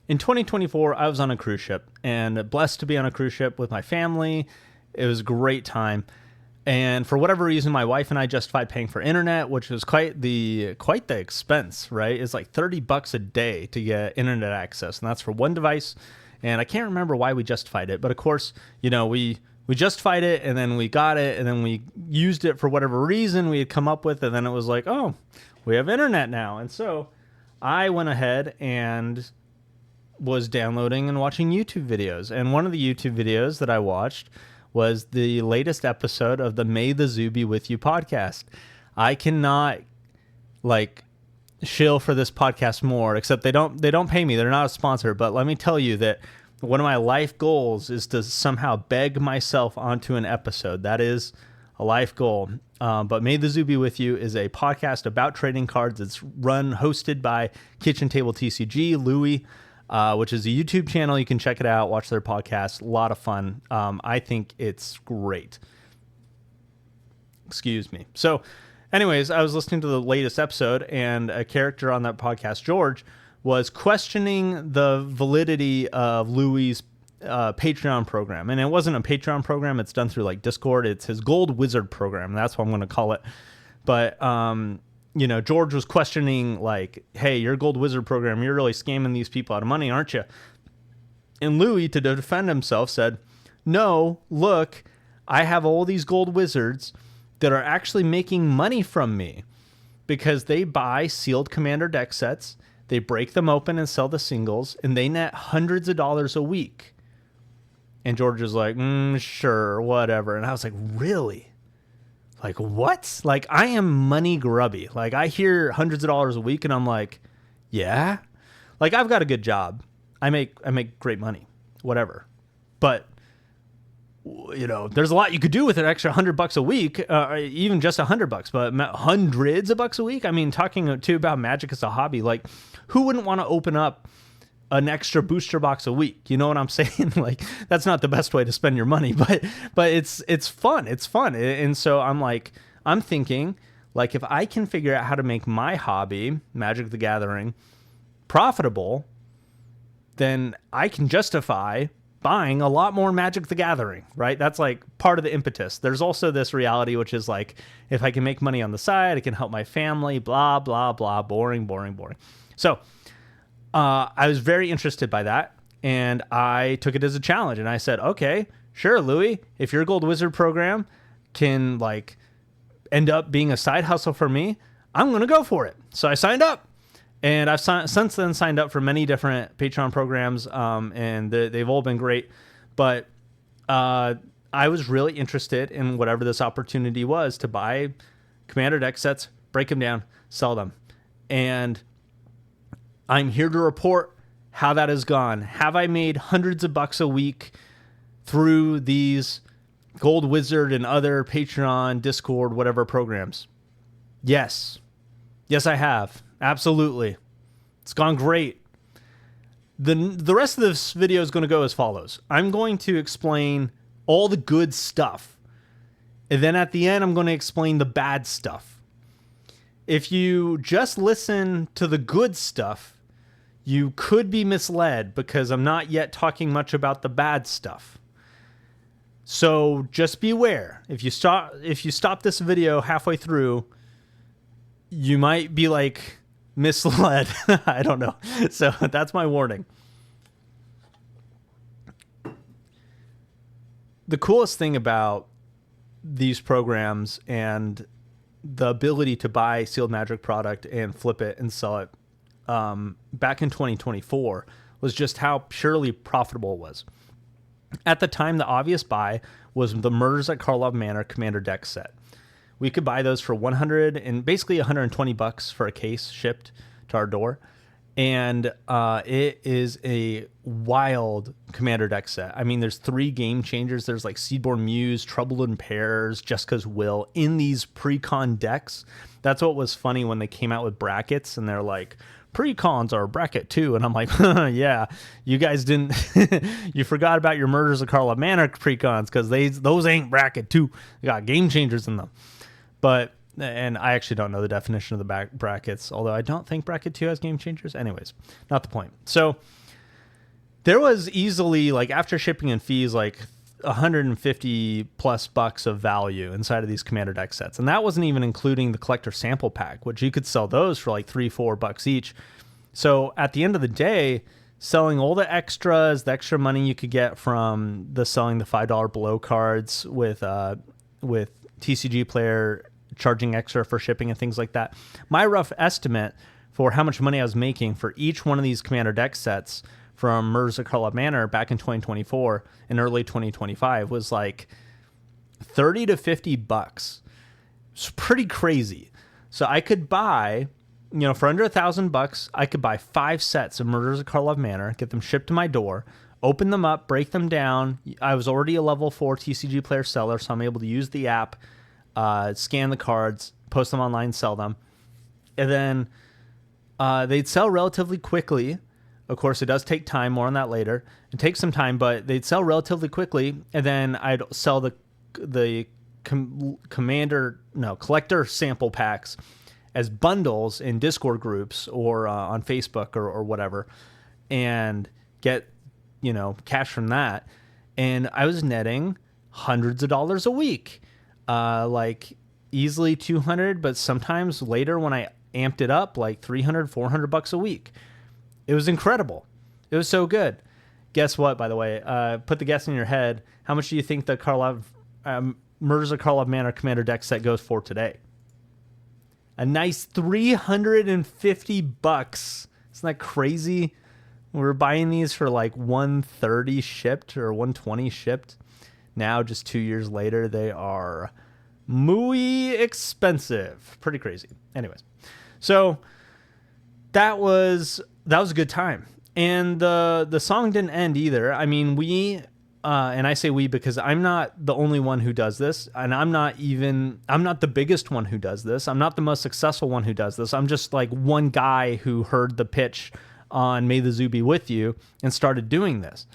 in 2024, I was on a cruise ship and blessed to be on a cruise ship with my family. It was a great time. And for whatever reason, my wife and I justified paying for internet, which was quite the expense, right? It's like $30 a day to get internet access, and that's for one device. And I can't remember why we justified it, but of course, we justified it, and then we got it, and then we used it for whatever reason we had come up with, and then it was like, oh, we have internet now. And so I went ahead and was downloading and watching YouTube videos. And one of the YouTube videos that I watched was the latest episode of the May the Zoo Be With You podcast. I cannot shill for this podcast more, except they don't pay me. They're not a sponsor, but let me tell you that one of my life goals is to somehow beg myself onto an episode. That is a life goal. But May the Zoo Be With You is a podcast about trading cards. It's hosted by Kitchen Table TCG, Louie, which is a YouTube channel. You can check it out, watch their podcast. A lot of fun. I think it's great. Excuse me. So anyways, I was listening to the latest episode, and a character on that podcast, George, was questioning the validity of Louie's Patreon program. And it wasn't a Patreon program. It's done through like Discord. It's his Gold Wizard program. That's what I'm going to call it. But, George was questioning like, hey, your Gold Wizard program, you're really scamming these people out of money, aren't you? And Louie, to defend himself, said, no, look, I have all these Gold Wizards that are actually making money from me because they buy sealed Commander deck sets, they break them open and sell the singles, and they net hundreds of dollars a week. And George is like, sure, whatever. And I was like, really? Like, what? Like, I am money grubby. Like, I hear hundreds of dollars a week, and I'm like, yeah? Like, I've got a good job. I make great money, whatever. But, there's a lot you could do with an extra $100 a week, even just $100, but hundreds of bucks a week. I mean, talking too about Magic as a hobby, like, who wouldn't want to open up an extra booster box a week? You know what I'm saying? Like, that's not the best way to spend your money, but it's fun. It's fun. And so I'm thinking, like, if I can figure out how to make my hobby, Magic the Gathering, profitable, then I can justify buying a lot more Magic the Gathering, right? That's like part of the impetus. There's also this reality, which is like, if I can make money on the side, I can help my family, blah, blah, blah, boring. So I was very interested by that, and I took it as a challenge, and I said, okay, sure, Louie, if your Gold Wizard program can like end up being a side hustle for me, I'm going to go for it. So I signed up. And I've since then signed up for many different Patreon programs, and they've all been great. But I was really interested in whatever this opportunity was to buy Commander deck sets, break them down, sell them. And I'm here to report how that has gone. Have I made hundreds of bucks a week through these Gold Wizard and other Patreon, Discord, whatever programs? Yes. Yes, I have. Absolutely. It's gone great. The rest of this video is going to go as follows. I'm going to explain all the good stuff. And then at the end, I'm going to explain the bad stuff. If you just listen to the good stuff, you could be misled because I'm not yet talking much about the bad stuff. So just beware. If you stop this video halfway through, you might be like misled. I don't know. So that's my warning. The coolest thing about these programs and the ability to buy sealed Magic product and flip it and sell it back in 2024 was just how purely profitable it was. At the time, the obvious buy was the Murders at Karlov Manor Commander deck set. We could buy those for $120 for a case shipped to our door. And it is a wild Commander deck set. I mean, there's 3 game changers. There's like Seedborn Muse, Troubled in Pairs, Jessica's Will in these pre-con decks. That's what was funny when they came out with brackets and they're like, pre-cons are bracket 2. And I'm like, yeah, you guys didn't, you forgot about your Murders of Karlov Manor pre-cons because those ain't bracket 2. They got game changers in them. But, and I actually don't know the definition of the brackets, although I don't think bracket 2 has game changers. Anyways, not the point. So There was easily, like, after shipping and fees, like 150 plus bucks of value inside of these Commander deck sets. And that wasn't even including the collector sample pack, which you could sell those for like $3-4 each. So at the end of the day, selling all the extras, the extra money you could get from selling the $5 below cards with TCG Player charging extra for shipping and things like that. My rough estimate for how much money I was making for each one of these Commander deck sets from Murders of Karlov Manor back in 2024 and early 2025 was like $30 to $50. It's pretty crazy. So I could buy, for under $1,000, I could buy 5 sets of Murders of Karlov Manor, get them shipped to my door, open them up, break them down. I was already a level 4 TCG Player seller, so I'm able to use the app, scan the cards, post them online, sell them. And then they'd sell relatively quickly. Of course, it does take time. More on that later. It takes some time, but they'd sell relatively quickly. And then I'd sell the collector sample packs as bundles in Discord groups or on Facebook or whatever, and get cash from that. And I was netting hundreds of dollars a week, like easily 200, but sometimes later when I amped it up, like 300, $400 a week. It was incredible. It was so good. Guess what, by the way? Put the guess in your head. How much do you think the Murders of Karlov Manor Commander deck set goes for today? A nice $350. Isn't that crazy? We were buying these for like $130 shipped or $120 shipped. Now, just 2 years later, they are muy expensive. Pretty crazy. Anyways, so that was a good time. And the song didn't end either. I mean, and I say we because I'm not the only one who does this, and I'm not the biggest one who does this. I'm not the most successful one who does this. I'm just like one guy who heard the pitch on May the Zoo Be With You and started doing this.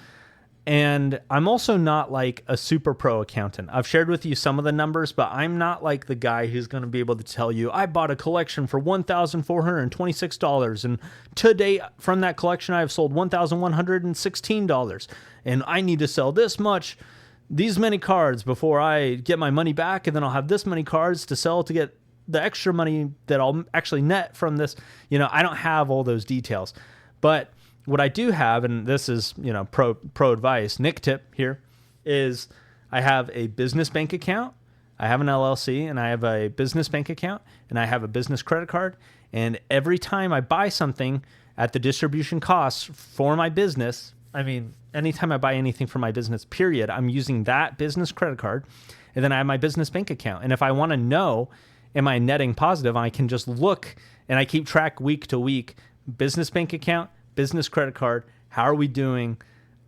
And I'm also not like a super pro accountant. I've shared with you some of the numbers, but I'm not like the guy who's going to be able to tell you, I bought a collection for $1,426. And today from that collection, I've sold $1,116. And I need to sell these many cards before I get my money back. And then I'll have this many cards to sell to get the extra money that I'll actually net from this. I don't have all those details, but what I do have, and this is, pro advice, Nick tip here, is I have a business bank account, I have an LLC, and I have a business bank account, and I have a business credit card. And every time I buy something at the distribution costs for my business, I mean, anytime I buy anything for my business, period, I'm using that business credit card. And then I have my business bank account. And if I want to know, am I netting positive, I can just look, and I keep track week to week, business bank account, business credit card, how are we doing?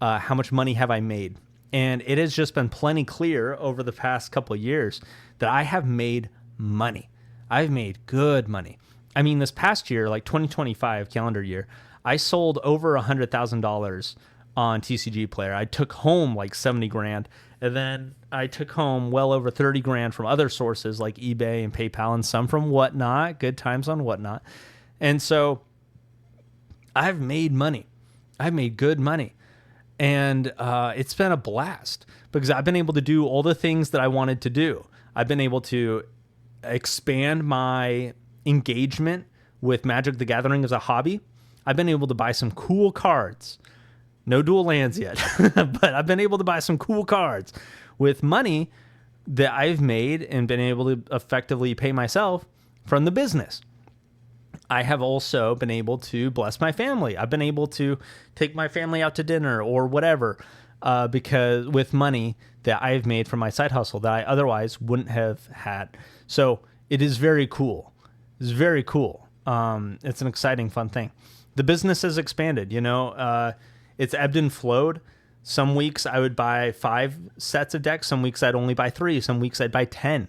How much money have I made? And it has just been plenty clear over the past couple of years that I have made money. I've made good money. I mean, this past year, like 2025 calendar year, I sold over $100,000 on TCG Player. I took home like 70 grand, and then I took home well over 30 grand from other sources like eBay and PayPal, and some from Whatnot, good times on Whatnot. And so I've made money. I've made good money. And it's been a blast because I've been able to do all the things that I wanted to do. I've been able to expand my engagement with Magic the Gathering as a hobby. I've been able to buy some cool cards. No dual lands yet, but I've been able to buy some cool cards with money that I've made and been able to effectively pay myself from the business. I have also been able to bless my family. I've been able to take my family out to dinner or whatever because with money that I've made from my side hustle that I otherwise wouldn't have had. So it is very cool. It's very cool. It's an exciting, fun thing. The business has expanded, it's ebbed and flowed. Some weeks I would buy 5 sets of decks. Some weeks I'd only buy 3. Some weeks I'd buy 10.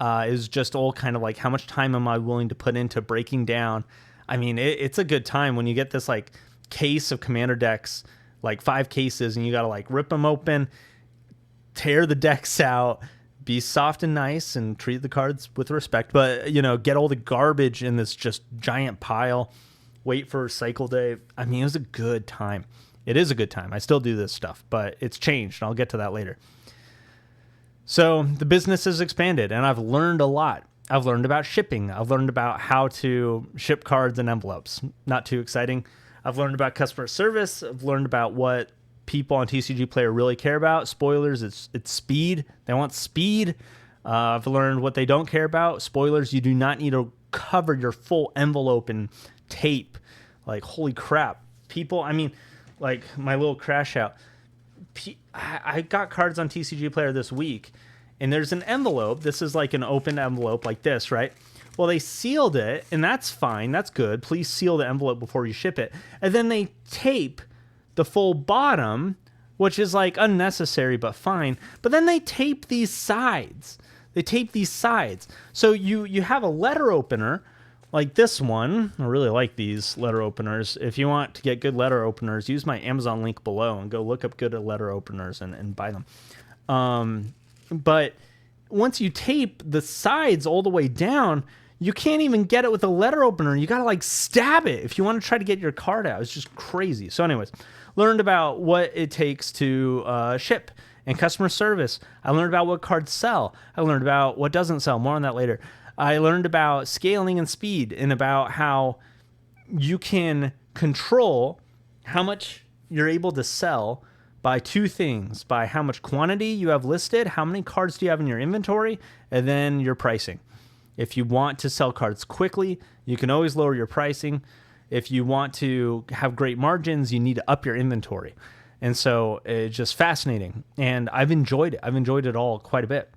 Is just all kind of like, how much time am I willing to put into breaking down? I mean, it's a good time when you get this like case of Commander decks, like 5 cases, and you got to like rip them open, tear the decks out, be soft and nice and treat the cards with respect, but get all the garbage in this just giant pile wait for cycle day. I mean, it was a good time. It is a good time. I still do this stuff, but it's changed. And I'll get to that later. So the business has expanded, and I've learned a lot. I've learned about shipping. I've learned about how to ship cards and envelopes. Not too exciting. I've learned about customer service. I've learned about what people on TCG Player really care about. Spoilers, it's speed. They want speed. I've learned what they don't care about. Spoilers, you do not need to cover your full envelope in tape. Like, holy crap. People, I mean, like my little crash out. I got cards on TCG Player this week, and there's an envelope. This is like an open envelope like this, right? Well, they sealed it, and that's fine. That's good. Please seal the envelope before you ship it. And then they tape the full bottom, which is like unnecessary, but fine. But then they tape these sides. They tape these sides. So you have a letter opener like this one. I really like these letter openers. If you want to get good letter openers, use my Amazon link below and go look up good letter openers and buy them. But once you tape the sides all the way down, you can't even get it with a letter opener. You got to like stab it if you want to try to get your card out. It's just crazy. So anyways, learned about what it takes to ship and customer service. I learned about what cards sell. I learned about what doesn't sell. More on that later. I learned about scaling and speed and about how you can control how much you're able to sell by two things: by how much quantity you have listed, how many cards do you have in your inventory, and then your pricing. If you want to sell cards quickly, you can always lower your pricing. If you want to have great margins, you need to up your inventory. And so it's just fascinating. And I've enjoyed it. I've enjoyed it all quite a bit.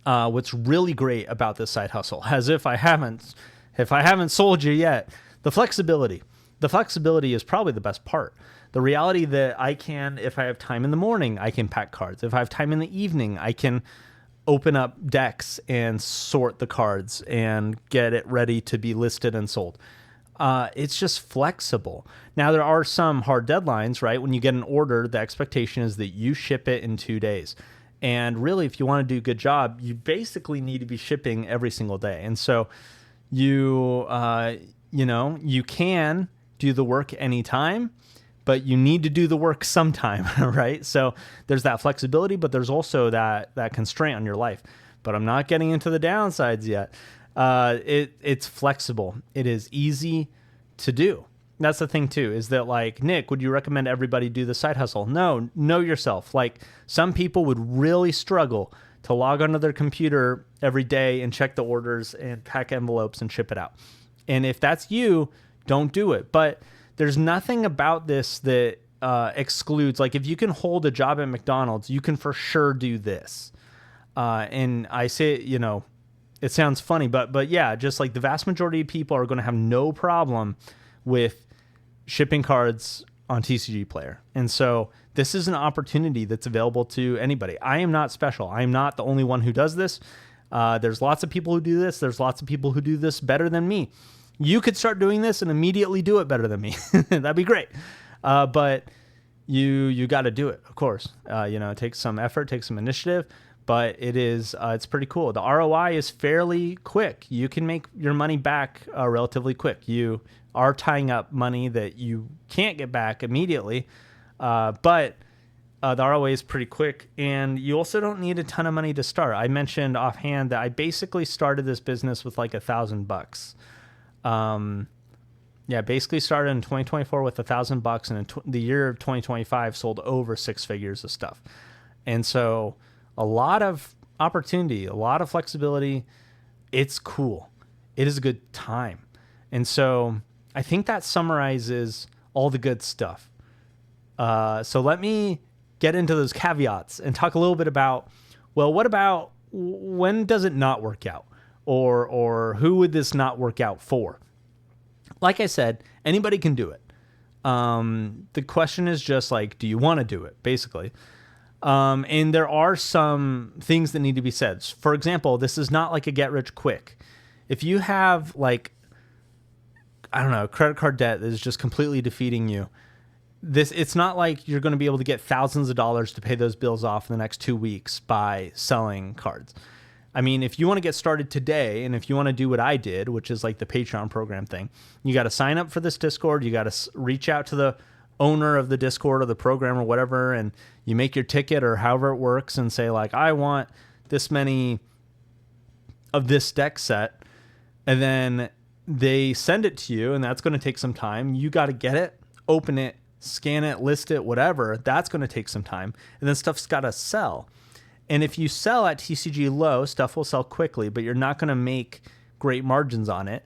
What's really great about this side hustle, as if I haven't sold you yet, the flexibility. The flexibility is probably the best part. The reality that I can, if I have time in the morning, I can pack cards. If I have time in the evening, I can open up decks and sort the cards and get it ready to be listed and sold. It's just flexible. Now, there are some hard deadlines, right? When you get an order, the expectation is that you ship it in 2 days. And really, if you want to do a good job, you basically need to be shipping every single day. And so you can do the work anytime, but you need to do the work sometime, right? So there's that flexibility, but there's also that constraint on your life. But I'm not getting into the downsides yet. It's flexible. It is easy to do. That's the thing too, is that like, Nick, would you recommend everybody do the side hustle? No, know yourself. Like, some people would really struggle to log onto their computer every day and check the orders and pack envelopes and ship it out. And if that's you, don't do it. But there's nothing about this that excludes, like, if you can hold a job at McDonald's, you can for sure do this. And I say, it sounds funny, but yeah, just like the vast majority of people are going to have no problem with shipping cards on TCG Player. And so this is an opportunity that's available to anybody. I am not special. I am not the only one who does this. There's lots of people who do this. There's lots of people who do this better than me. You could start doing this and immediately do it better than me. That'd be great. But you got to do it, of course. It takes some effort, takes some initiative, but it's pretty cool. The ROI is fairly quick. You can make your money back relatively quick. You are tying up money that you can't get back immediately, but the ROI is pretty quick, and you also don't need a ton of money to start. I mentioned offhand that I basically started this business with like $1,000. Basically started in 2024 with $1,000, and in the year of 2025 sold over 6 figures of stuff. And so a lot of opportunity, a lot of flexibility. It's cool. It is a good time. And so I think that summarizes all the good stuff. So let me get into those caveats and talk a little bit about, well, what about when does it not work out? Or who would this not work out for? Like I said, anybody can do it. The question is just like, do you want to do it, basically? And there are some things that need to be said. For example, this is not like a get rich quick. If you have credit card debt that is just completely defeating you, it's not like you're going to be able to get thousands of dollars to pay those bills off in the next 2 weeks by selling cards. I mean, if you want to get started today, and if you want to do what I did, which is like the Patreon program thing, you got to sign up for this Discord. You got to reach out to the owner of the Discord or the program or whatever, and you make your ticket or however it works and say like, I want this many of this deck set, and then they send it to you, and that's going to take some time. You got to get it, open it, scan it, list it, whatever. That's going to take some time. And then stuff's got to sell. And if you sell at TCG low, stuff will sell quickly, but you're not going to make great margins on it.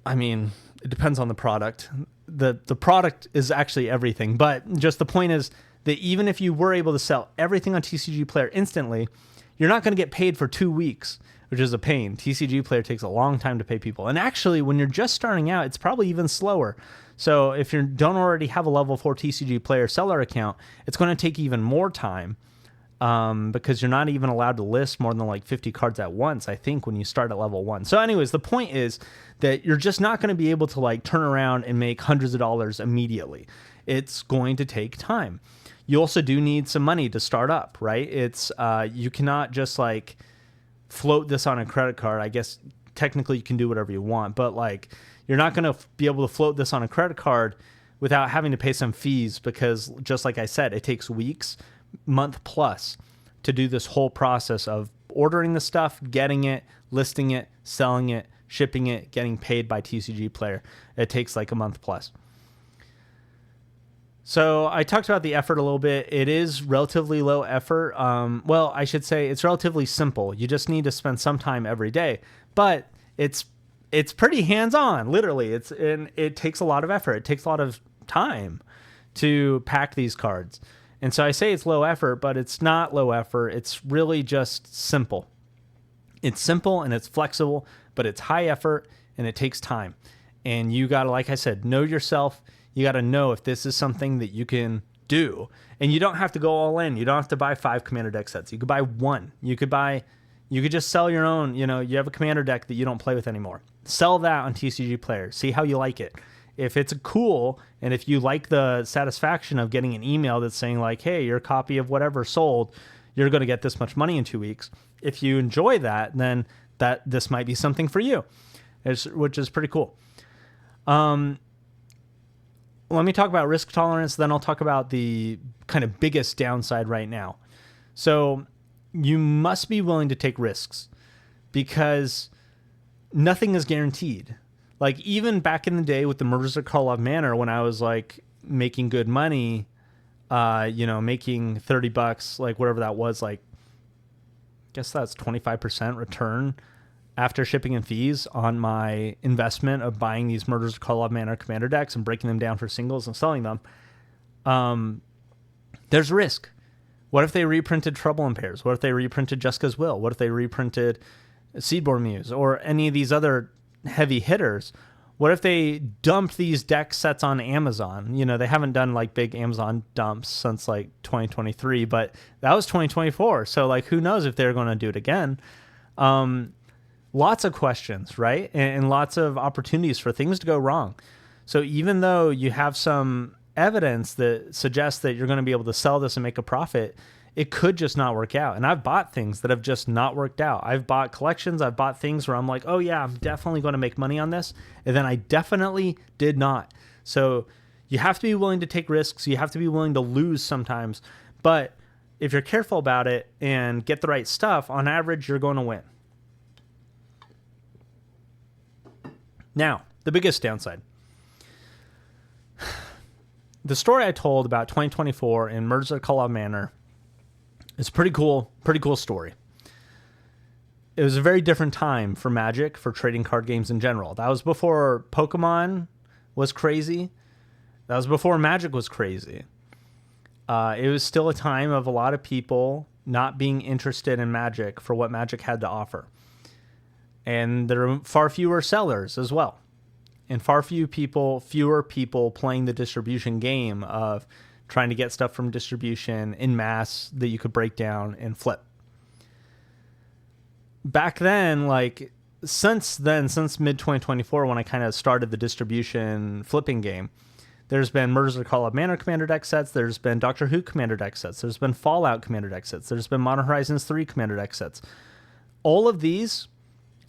I mean, it depends on the product. The product is actually everything, but just the point is that even if you were able to sell everything on TCG Player instantly, you're not going to get paid for 2 weeks, which is a pain. TCG Player takes a long time to pay people. And actually, when you're just starting out, it's probably even slower. So if you don't already have a level 4 TCG Player seller account, it's going to take even more time because you're not even allowed to list more than like 50 cards at once, I think, when you start at level 1. So anyways, the point is that you're just not going to be able to like turn around and make hundreds of dollars immediately. It's going to take time. You also do need some money to start up, right? It's you cannot just like float this on a credit card. I guess technically you can do whatever you want, but like you're not going to be able to float this on a credit card without having to pay some fees, because just like I said, it takes weeks, month plus to do this whole process of ordering the stuff, getting it, listing it, selling it, shipping it, getting paid by TCG Player. It takes like a month plus. So I talked about the effort a little bit. It is relatively low effort. Well, I should say it's relatively simple. You just need to spend some time every day, but it's pretty hands-on, literally. It takes a lot of effort. It takes a lot of time to pack these cards. And so I say it's low effort, but it's not low effort. It's really just simple. It's simple and it's flexible, but it's high effort and it takes time. And you got to, like I said, know yourself. You got to know if this is something that you can do. And you don't have to go all in. You don't have to buy 5 commander deck sets. You could buy 1. You could just sell your own. You know, you have a commander deck that you don't play with anymore. Sell that on TCG Player. See how you like it. If it's cool, and if you like the satisfaction of getting an email that's saying like, hey, your copy of whatever sold, you're going to get this much money in 2 weeks. If you enjoy that, then this might be something for you, which is pretty cool. Let me talk about risk tolerance, then I'll talk about the kind of biggest downside right now. So you must be willing to take risks because nothing is guaranteed. Like even back in the day with the Murders at Karlov Manor, when I was like making good money, making $30, like whatever that was, like, I guess that's 25% return after shipping and fees on my investment of buying these Murders of Karlov Manor commander decks and breaking them down for singles and selling them. There's risk. What if they reprinted Trouble in Pairs? What if they reprinted Jessica's Will? What if they reprinted Seedborn Muse or any of these other heavy hitters? What if they dumped these deck sets on Amazon? You know, they haven't done like big Amazon dumps since like 2023, but that was 2024. So like, who knows if they're going to do it again? Lots of questions, right? And lots of opportunities for things to go wrong. So even though you have some evidence that suggests that you're going to be able to sell this and make a profit, it could just not work out. And I've bought things that have just not worked out. I've bought collections. I've bought things where I'm like, oh yeah, I'm definitely going to make money on this. And then I definitely did not. So you have to be willing to take risks. You have to be willing to lose sometimes. But if you're careful about it and get the right stuff, on average, you're going to win. Now, the biggest downside. The story I told about 2024 in Murders at Karlov Manor is pretty cool story. It was a very different time for Magic, for trading card games in general. That was before Pokemon was crazy. That was before Magic was crazy. It was still a time of a lot of people not being interested in Magic for what Magic had to offer. And there are far fewer sellers as well. And fewer people playing the distribution game of trying to get stuff from distribution in mass that you could break down and flip. Back then, like since mid 2024, when I kind of started the distribution flipping game, There's been Murders of the Call of Manor Commander deck sets. There's been Doctor Who Commander deck sets. There's been Fallout Commander deck sets. There's been Modern Horizons 3 Commander deck sets. All of these,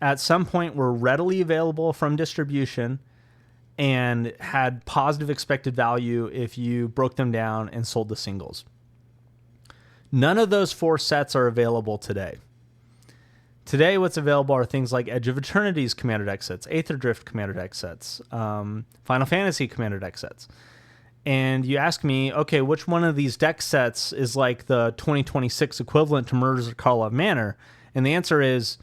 at some point, were readily available from distribution and had positive expected value if you broke them down and sold the singles. None of those 4 sets are available today. Today, what's available are things like Edge of Eternity's Commander deck sets, Aether Drift Commander deck sets, Final Fantasy Commander deck sets. And you ask me, okay, which one of these deck sets is like the 2026 equivalent to Murders of the Call of Manor? And the answer is,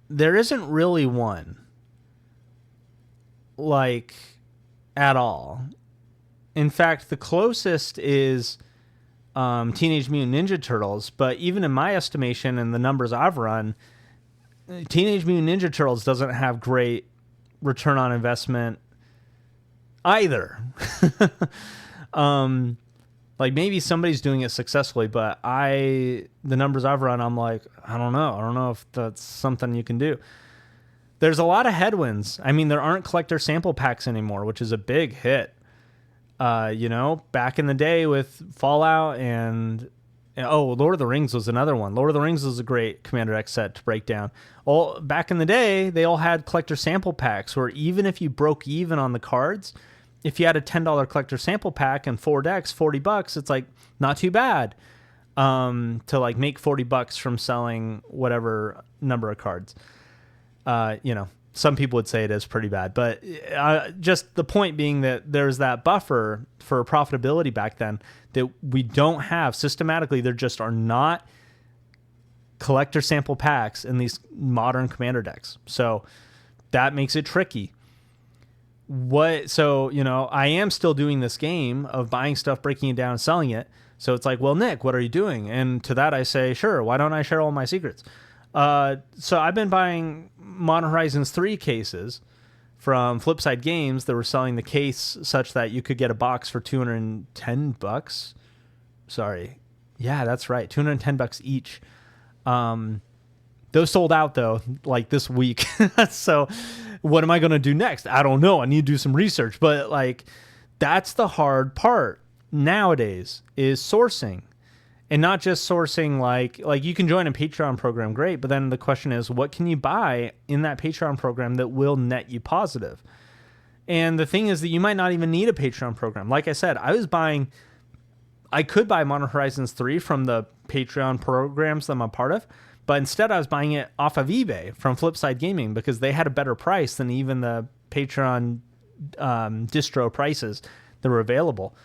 there isn't really one, like, at all. In fact, the closest is Teenage Mutant Ninja Turtles, but even in my estimation and the numbers I've run, Teenage Mutant Ninja Turtles doesn't have great return on investment either. Like, maybe somebody's doing it successfully, but the numbers I've run, I'm like, I don't know if that's something you can do. There's a lot of headwinds. I mean, there aren't collector sample packs anymore, which is a big hit. Back in the day with Fallout and Lord of the Rings was another one. Lord of the Rings was a great Commander X set to break down. Back in the day, they all had collector sample packs where even if you broke even on the cards, if you had a $10 collector sample pack and 4 decks, $40, it's like not too bad to like make $40 from selling whatever number of cards. Some people would say it is pretty bad, but just the point being that there's that buffer for profitability back then that we don't have systematically. There just are not collector sample packs in these modern Commander decks. So that makes it tricky. I am still doing this game of buying stuff, breaking it down, and selling it. So it's like, well, Nick, what are you doing? And to that I say, sure, why don't I share all my secrets? So I've been buying Modern Horizons 3 cases from Flipside Games that were selling the case such that you could get a box for $210. Sorry. Yeah, that's right. $210 each. Those sold out though, like this week. So what am I going to do next? I don't know. I need to do some research, but like that's the hard part nowadays is sourcing. And not just sourcing like you can join a Patreon program, great, but then the question is, what can you buy in that Patreon program that will net you positive? And the thing is that you might not even need a Patreon program. Like I said, I could buy Modern Horizons 3 from the Patreon programs that I'm a part of, but instead I was buying it off of eBay from Flipside Gaming because they had a better price than even the Patreon distro prices that were available.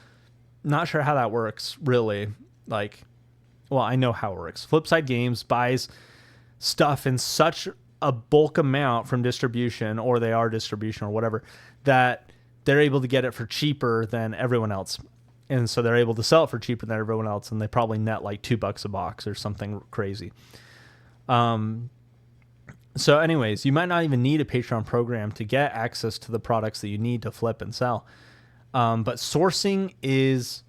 Not sure how that works, really. Well, I know how it works. Flipside Games buys stuff in such a bulk amount from distribution, or they are distribution or whatever, that they're able to get it for cheaper than everyone else. And so they're able to sell it for cheaper than everyone else, and they probably net like $2 a box or something crazy. So anyways, you might not even need a Patreon program to get access to the products that you need to flip and sell. But sourcing is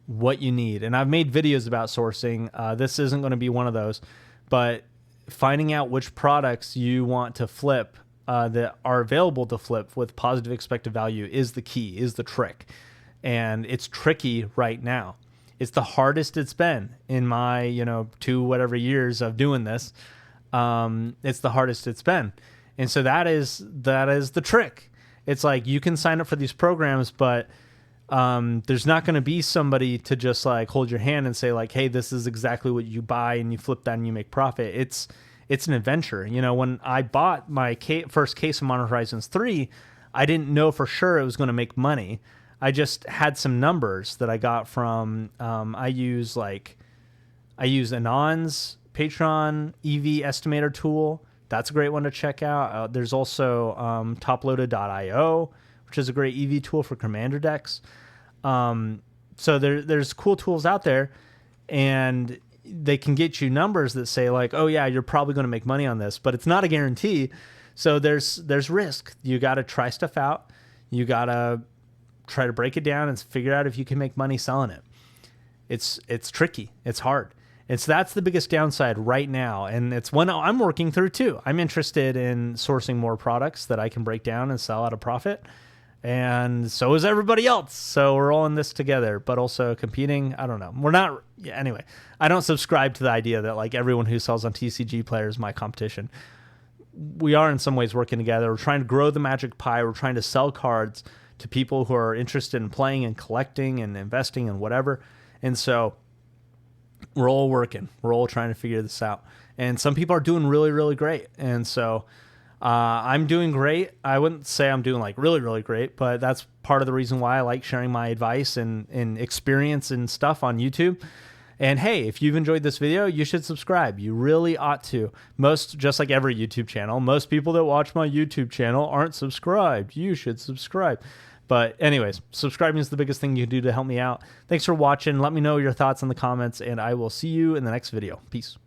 what you need. And I've made videos about sourcing. This isn't going to be one of those, but finding out which products you want to flip that are available to flip with positive expected value is the key, is the trick. And it's tricky right now. It's the hardest it's been in my, 2 whatever years of doing this. It's the hardest it's been. And so that is the trick. It's like you can sign up for these programs, but there's not going to be somebody to just like hold your hand and say like, hey, this is exactly what you buy and you flip that and you make profit. It's an adventure. When I bought my first case of Modern Horizons 3, I didn't know for sure it was going to make money. I just had some numbers that I got from, I use Anon's Patreon EV estimator tool. That's a great one to check out. There's also toploaded.io, which is a great EV tool for commander decks. So there's cool tools out there, and they can get you numbers that say like, oh yeah, you're probably going to make money on this, but it's not a guarantee. So there's risk. You got to try stuff out. You got to try to break it down and figure out if you can make money selling it. It's tricky. It's hard. And so that's the biggest downside right now. And it's one I'm working through too. I'm interested in sourcing more products that I can break down and sell at a profit. and so is everybody else. So we're all in this together, but also competing. I don't know. We're not. Yeah, anyway, I don't subscribe to the idea that like everyone who sells on TCG Player is my competition. We are in some ways working together. We're trying to grow the Magic pie. We're trying to sell cards to people who are interested in playing and collecting and investing and whatever. And so we're all working. We're all trying to figure this out. And some people are doing really, really great. And so I'm doing great. I wouldn't say I'm doing like really, really great, but that's part of the reason why I like sharing my advice and experience and stuff on YouTube. And hey, if you've enjoyed this video, you should subscribe. You really ought to. Just like every YouTube channel, most people that watch my YouTube channel aren't subscribed. You should subscribe. But anyways, subscribing is the biggest thing you can do to help me out. Thanks for watching. Let me know your thoughts in the comments, and I will see you in the next video. Peace.